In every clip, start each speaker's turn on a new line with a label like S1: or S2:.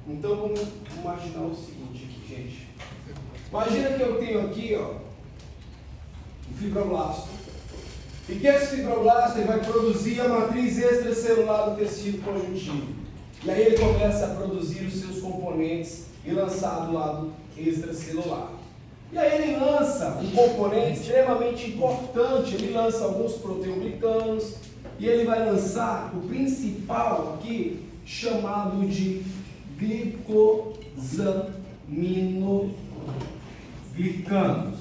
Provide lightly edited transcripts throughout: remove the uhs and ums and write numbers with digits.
S1: Então vamos imaginar o seguinte aqui, gente. Imagina que eu tenho aqui, ó, um fibroblasto. E que esse fibroblasto ele vai produzir a matriz extracelular do tecido conjuntivo. E aí ele começa a produzir os seus componentes e lançar do lado extracelular. E aí ele lança um componente extremamente importante, ele lança alguns proteoglicanos e ele vai lançar o principal aqui, chamado de glicosaminoglicanos.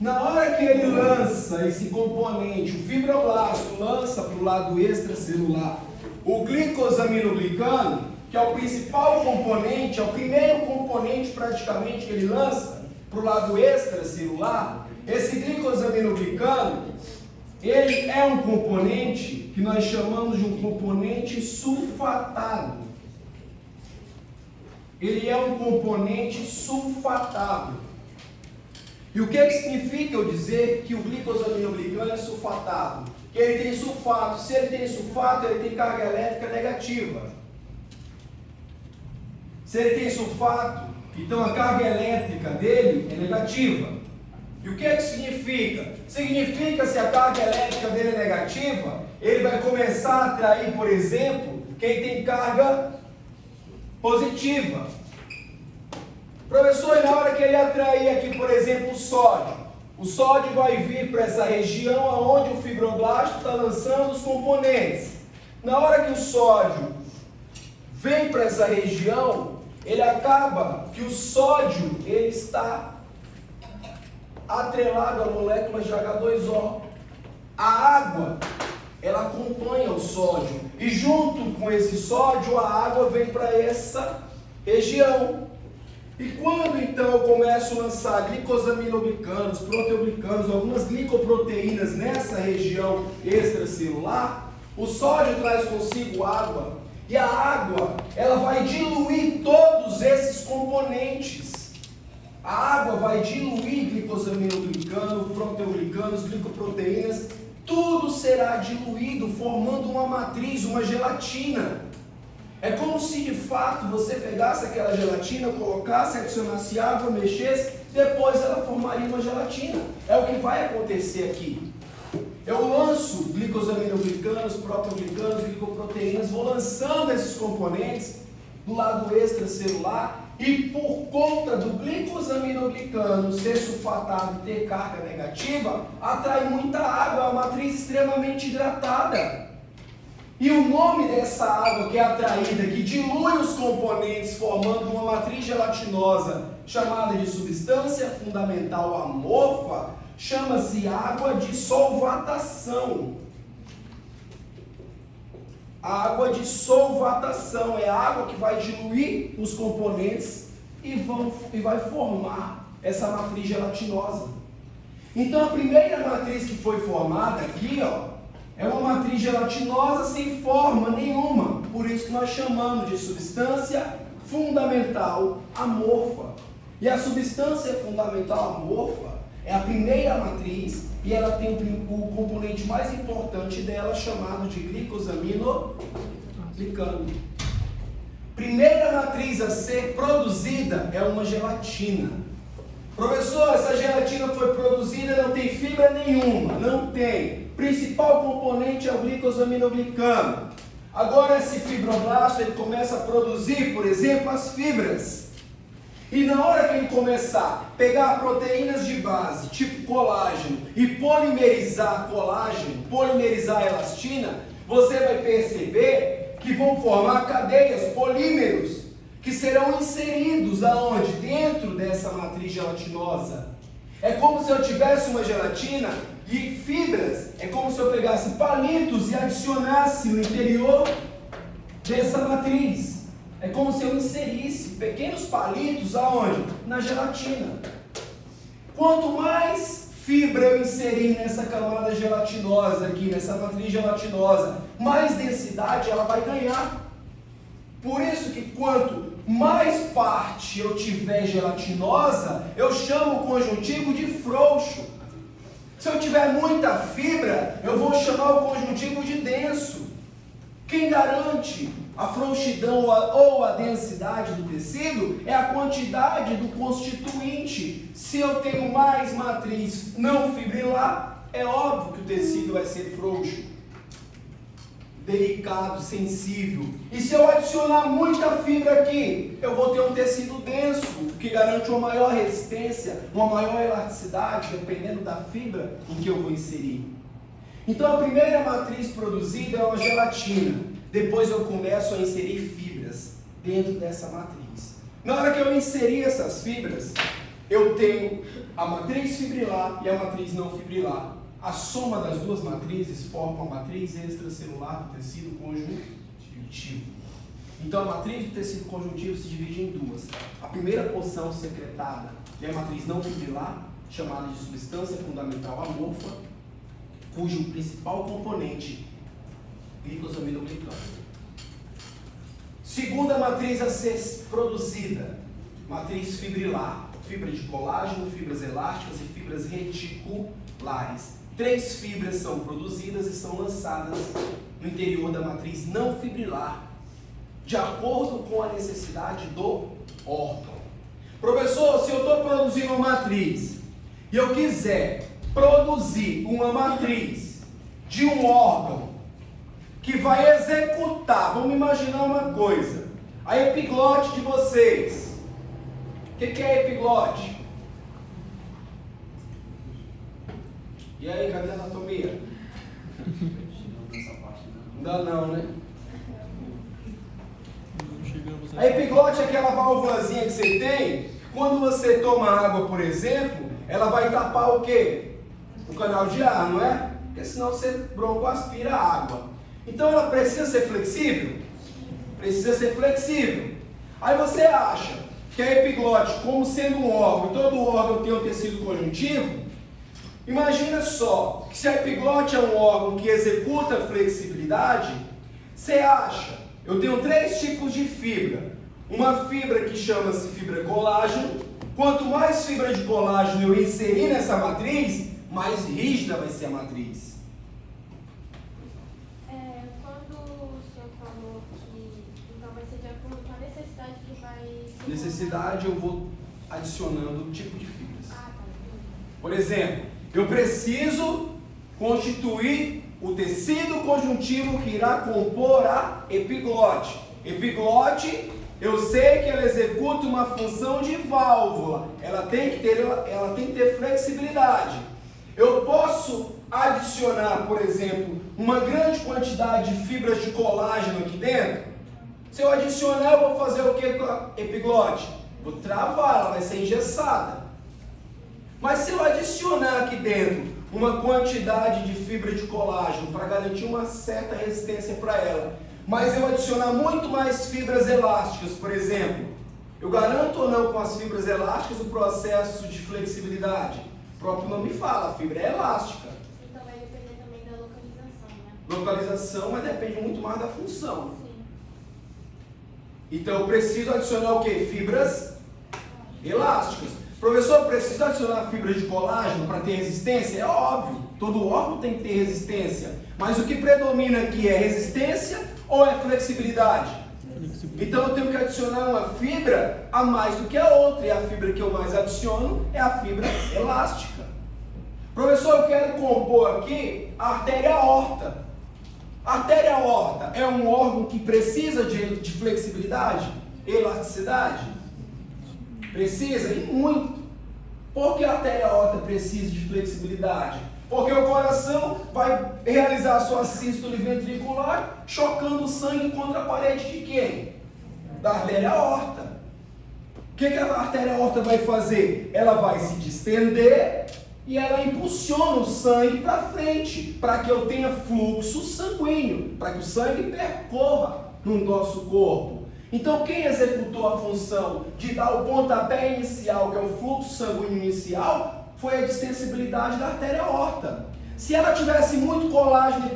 S1: Na hora que ele lança esse componente, o fibroblasto lança para o lado extracelular o glicosaminoglicano, que é o principal componente, é o primeiro componente praticamente que ele lança para o lado extracelular. Esse glicosaminoglicano, ele é um componente que nós chamamos de um componente sulfatado. Ele é um componente sulfatado. E o que significa eu dizer que o glicosaminoglicano é sulfatado? Que ele tem sulfato. Se ele tem sulfato, ele tem carga elétrica negativa. Se ele tem sulfato, então a carga elétrica dele é negativa. E o que significa? Significa se a carga elétrica dele é negativa, ele vai começar a atrair, por exemplo, quem tem carga positiva. Professor, na hora que ele atrair aqui, por exemplo, o sódio vai vir para essa região onde o fibroblasto está lançando os componentes. Na hora que o sódio vem para essa região, ele acaba que o sódio ele está atrelado à molécula de H2O. A água, ela acompanha o sódio. E junto com esse sódio, a água vem para essa região. E quando então eu começo a lançar glicosaminoglicanos, proteoglicanos, algumas glicoproteínas nessa região extracelular, o sódio traz consigo água. E a água, ela vai diluir todos esses componentes. A água vai diluir glicosaminoglicano, proteoglicanos, glicoproteínas, tudo será diluído, formando uma matriz, uma gelatina. É como se de fato você pegasse aquela gelatina, colocasse, adicionasse água, mexesse, depois ela formaria uma gelatina. É o que vai acontecer aqui. Eu lanço glicosaminoglicanos, proteoglicanos, glicoproteínas, vou lançando esses componentes do lado extracelular e por conta do glicosaminoglicano ser sulfatado e ter carga negativa, atrai muita água, é uma matriz extremamente hidratada. E o nome dessa água que é atraída, que dilui os componentes formando uma matriz gelatinosa chamada de substância fundamental amorfa, chama-se água de solvatação. A água de solvatação é a água que vai diluir os componentes e vai formar essa matriz gelatinosa. Então a primeira matriz que foi formada aqui, ó, é uma matriz gelatinosa sem forma nenhuma, por isso que nós chamamos de substância fundamental amorfa. E a substância fundamental amorfa é a primeira matriz e ela tem o componente mais importante dela chamado de glicosaminoglicano. Primeira matriz a ser produzida é uma gelatina. Professor, essa gelatina foi produzida, não tem fibra nenhuma, não tem. Principal componente é o glicosaminoglicano. Agora esse fibroblasto ele começa a produzir, por exemplo, as fibras. E na hora que ele começar a pegar proteínas de base, tipo colágeno, e polimerizar colágeno, polimerizar elastina, você vai perceber que vão formar cadeias, polímeros, que serão inseridos aonde? Dentro dessa matriz gelatinosa. É como se eu tivesse uma gelatina e fibras, é como se eu pegasse palitos e adicionasse no interior dessa matriz. É como se eu inserisse pequenos palitos aonde? Na gelatina. Quanto mais fibra eu inserir nessa camada gelatinosa aqui, nessa matriz gelatinosa, mais densidade ela vai ganhar. Por isso que quanto mais parte eu tiver gelatinosa, eu chamo o conjuntivo de frouxo. Se eu tiver muita fibra, eu vou chamar o conjuntivo de denso. Quem garante a frouxidão ou a densidade do tecido é a quantidade do constituinte. Se eu tenho mais matriz não fibrilar, é óbvio que o tecido vai ser frouxo, delicado, sensível. E se eu adicionar muita fibra aqui, eu vou ter um tecido denso, que garante uma maior resistência, uma maior elasticidade, dependendo da fibra em que eu vou inserir. Então a primeira matriz produzida é uma gelatina. Depois eu começo a inserir fibras dentro dessa matriz. Na hora que eu inserir essas fibras, eu tenho a matriz fibrilar e a matriz não fibrilar. A soma das duas matrizes forma a matriz extracelular do tecido conjuntivo. Então a matriz do tecido conjuntivo se divide em duas. A primeira porção secretada é a matriz não fibrilar, chamada de substância fundamental amorfa, cujo principal componente glicosaminoglicano. Segunda matriz a ser produzida, matriz fibrilar, fibra de colágeno, fibras elásticas e fibras reticulares. 3 fibras são produzidas e são lançadas no interior da matriz não fibrilar, de acordo com a necessidade do órgão. Professor, se eu estou produzindo uma matriz e eu quiser produzir uma matriz de um órgão que vai executar, vamos imaginar uma coisa, a epiglote de vocês. O que é epiglote? E aí, cadê a anatomia? Ainda não, né? A epiglote é aquela válvulazinha que você tem, quando você toma água, por exemplo, ela vai tapar o quê? O canal de ar, não é? Porque senão você broncoaspira a água. Então ela precisa ser flexível? Precisa ser flexível. Aí você acha que a epiglote, como sendo um órgão, todo órgão tem um tecido conjuntivo, imagina só, que se a epiglote é um órgão que executa a flexibilidade, você acha, eu tenho 3 tipos de fibra. Uma fibra que chama-se fibra colágeno. Quanto mais fibra de colágeno eu inserir nessa matriz, mais rígida vai ser a matriz.
S2: Quando o senhor falou que então vai ser de acordo com a necessidade que vai...
S1: Necessidade, eu vou adicionando o tipo de fibras.
S2: Tá.
S1: Por exemplo, eu preciso constituir o tecido conjuntivo que irá compor a epiglote. Epiglote, eu sei que ela executa uma função de válvula. Ela tem que ter flexibilidade. Eu posso adicionar, por exemplo, uma grande quantidade de fibras de colágeno aqui dentro. Se eu adicionar, eu vou fazer o que com a epiglote? Vou travar, ela vai ser engessada. Mas se eu adicionar aqui dentro uma quantidade de fibra de colágeno para garantir uma certa resistência para ela, mas eu adicionar muito mais fibras elásticas, por exemplo, eu garanto ou não com as fibras elásticas o processo de flexibilidade? O próprio nome fala, a fibra é elástica.
S2: Então vai depender também da localização, né?
S1: Localização, mas depende muito mais da função.
S2: Sim.
S1: Então eu preciso adicionar o quê? Fibras elásticas. Professor, eu preciso adicionar fibras de colágeno para ter resistência? É óbvio, todo órgão tem que ter resistência. Mas o que predomina aqui é resistência ou é flexibilidade? Então eu tenho que adicionar uma fibra a mais do que a outra. E a fibra que eu mais adiciono é a fibra elástica. Professor, eu quero compor aqui a artéria aorta. A artéria aorta é um órgão que precisa de flexibilidade, elasticidade? Precisa, e muito. Por que a artéria aorta precisa de flexibilidade? Porque o coração vai realizar a sua sístole ventricular chocando o sangue contra a parede de quem? Da artéria aorta. O que a artéria aorta vai fazer? Ela vai se distender e ela impulsiona o sangue para frente, para que eu tenha fluxo sanguíneo, para que o sangue percorra no nosso corpo. Então, quem executou a função de dar o pontapé inicial, que é o fluxo sanguíneo inicial, foi a distensibilidade da artéria aorta. Se ela tivesse muito colágeno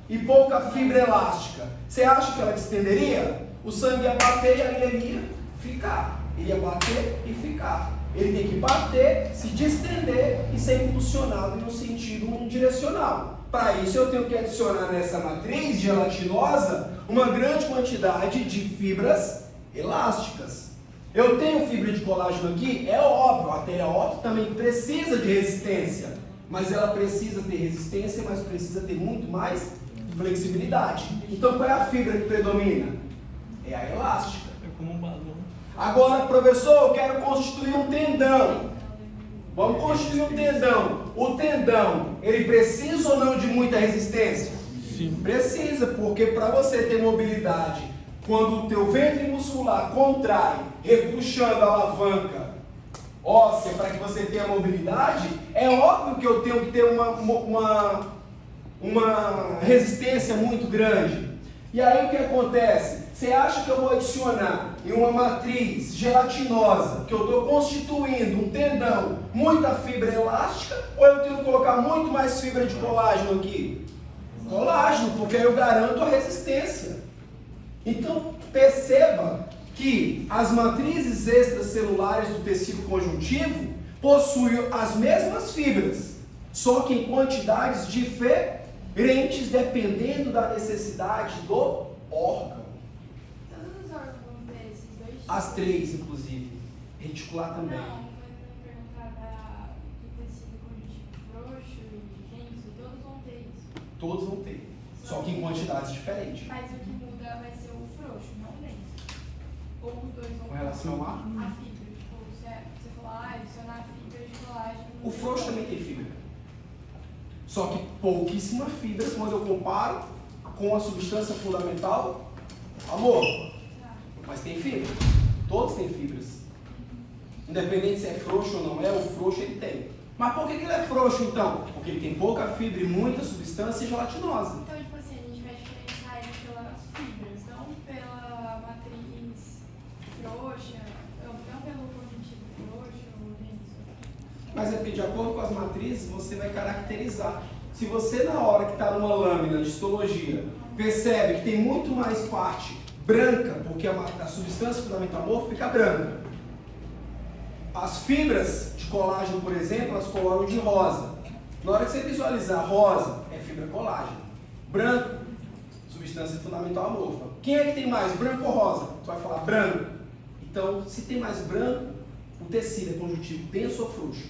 S1: e pouca fibra elástica, você acha que ela distenderia? O sangue ia bater e ele ia ficar. Ele ia bater e ficar. Ele tem que bater, se distender e ser impulsionado no sentido unidirecional. Para isso eu tenho que adicionar nessa matriz gelatinosa uma grande quantidade de fibras elásticas. Eu tenho fibra de colágeno aqui? É óbvio, a artéria aorta também precisa de resistência, mas ela precisa ter resistência, mas precisa ter muito mais flexibilidade. Então qual é a fibra que predomina? É a elástica.
S3: É como um balão.
S1: Agora, professor, eu quero constituir um tendão. Vamos constituir um tendão. O tendão, ele precisa ou não de muita resistência?
S3: Sim.
S1: Precisa, porque para você ter mobilidade, quando o teu ventre muscular contrai, repuxando a alavanca óssea para que você tenha mobilidade, é óbvio que eu tenho que ter uma resistência muito grande. E aí o que acontece? Você acha que eu vou adicionar em uma matriz gelatinosa, que eu estou constituindo um tendão, muita fibra elástica, ou eu tenho que colocar muito mais fibra de colágeno aqui? Colágeno, porque aí eu garanto a resistência. Então perceba que as matrizes extracelulares do tecido conjuntivo possuem as mesmas fibras, só que em quantidades diferentes dependendo da necessidade do órgão.
S2: Todos os órgãos vão ter esses dois tipos?
S1: As três, inclusive. Reticular também.
S2: Não, quando eu perguntar do tecido conjuntivo frouxo e denso, todos vão ter isso.
S1: Todos vão ter, só que em quantidades diferentes.
S2: Mas o que muda vai ser o frouxo, não o denso. Ou os dois vão
S1: Com relação a?
S2: A fibra, tipo, você falou, adicionar a fibra de colágeno.
S1: O frouxo também tem fibra. Só que pouquíssima fibra quando eu comparo com a substância fundamental amorfa. Mas tem fibra. Todos têm fibras. Independente se é frouxo ou não é, o frouxo ele tem. Mas por que ele é frouxo então? Porque ele tem pouca fibra e muita substância gelatinosa.
S2: Então, tipo assim, a gente vai diferenciar ele pelas fibras, não pela matriz frouxa, não pelo conjuntivo frouxo ou denso.
S1: Mas é porque de acordo com as matrizes você vai caracterizar. Se você na hora que está numa lâmina de histologia percebe que tem muito mais parte branca, porque a substância fundamental amorfa fica branca. As fibras de colágeno, por exemplo, elas coloram de rosa. Na hora que você visualizar rosa, é fibra colágeno. Branco, substância fundamental amorfa. Quem é que tem mais, branco ou rosa? Você vai falar branco. Então, se tem mais branco, o tecido é conjuntivo denso ou frouxo?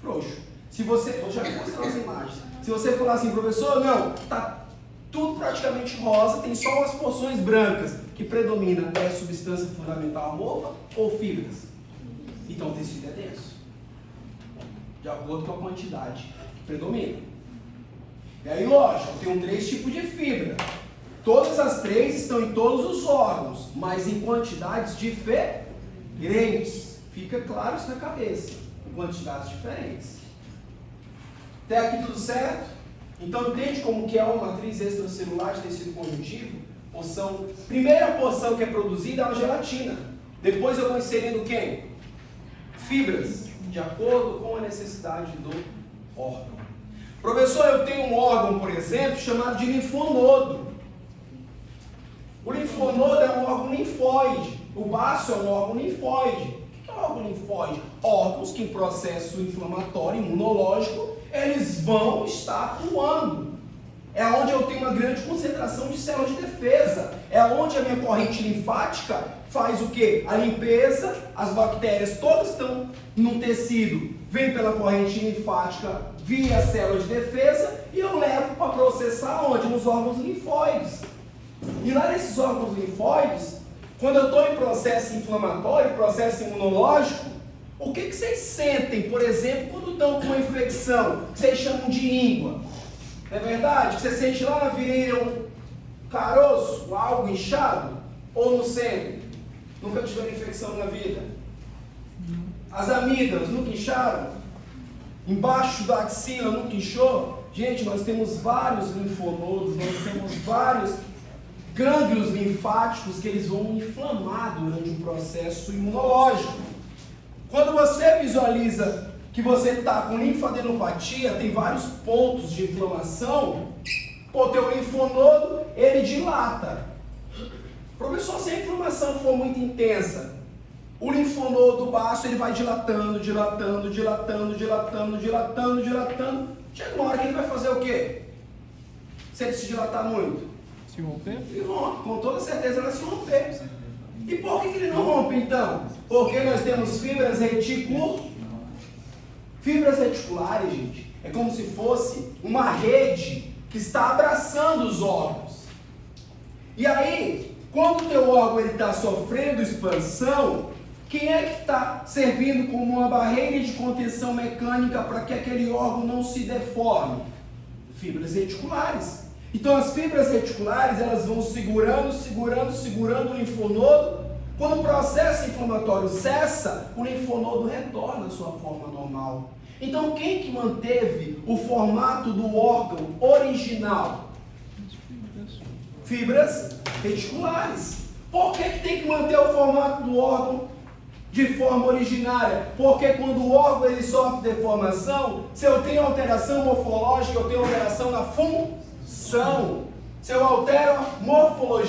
S1: Frouxo. Se você, eu já vou mostrar as imagens. Se você falar assim, professor, não, tá tudo praticamente rosa, tem só umas porções brancas, que predomina é substância fundamental amorfa ou fibras? Então o tecido é denso, de acordo com a quantidade que predomina. E aí, lógico, eu tenho 3 tipos de fibra. Todas as 3 estão em todos os órgãos, mas em quantidades diferentes. Fica claro isso na cabeça, em quantidades diferentes. Até aqui tudo certo? Então entende como que é uma matriz extracelular de tecido conjuntivo? Primeira porção que é produzida é uma gelatina. Depois eu vou inserindo quem? Fibras, de acordo com a necessidade do órgão. Professor, eu tenho um órgão, por exemplo, chamado de linfonodo. O linfonodo é um órgão linfóide. O baço é um órgão linfóide. O que é um órgão linfóide? Órgãos que em processo inflamatório, imunológico, eles vão estar atuando. É onde eu tenho uma grande concentração de células de defesa. É onde a minha corrente linfática faz o quê? A limpeza, as bactérias todas estão no tecido, vem pela corrente linfática via célula de defesa e eu levo para processar onde? Nos órgãos linfóides. E lá nesses órgãos linfóides, quando eu estou em processo inflamatório, processo imunológico, o que vocês sentem, por exemplo, quando estão com uma infecção, que vocês chamam de íngua? Não é verdade? Que você sente lá na virilha um caroço, algo inchado? Ou no centro? Nunca tiveram infecção na vida? As amígdalas nunca incharam? Embaixo da axila nunca inchou? Gente, nós temos vários linfonodos, nós temos vários gânglios linfáticos que eles vão inflamar durante o processo imunológico. Quando você visualiza que você está com linfadenopatia, tem vários pontos de inflamação, o teu linfonodo, ele dilata. Professor, se a inflamação for muito intensa, o linfonodo baço, ele vai dilatando, chega uma hora que ele vai fazer o quê? Se ele se dilatar muito?
S3: Se romper?
S1: Ele rompe, com toda certeza vai se romper. E por que ele não rompe então? Porque nós temos fibras reticulares. Fibras reticulares, gente, é como se fosse uma rede que está abraçando os órgãos. E aí, quando o teu órgão está sofrendo expansão, quem é que está servindo como uma barreira de contenção mecânica para que aquele órgão não se deforme? Fibras reticulares. Então as fibras reticulares, elas vão segurando o linfonodo. Quando o processo inflamatório cessa, o linfonodo retorna à sua forma normal. Então quem que manteve o formato do órgão original? Fibras reticulares. Por que tem que manter o formato do órgão de forma originária? Porque quando o órgão ele sofre deformação, se eu tenho alteração morfológica, eu tenho alteração na função. Se eu altero a morfologia,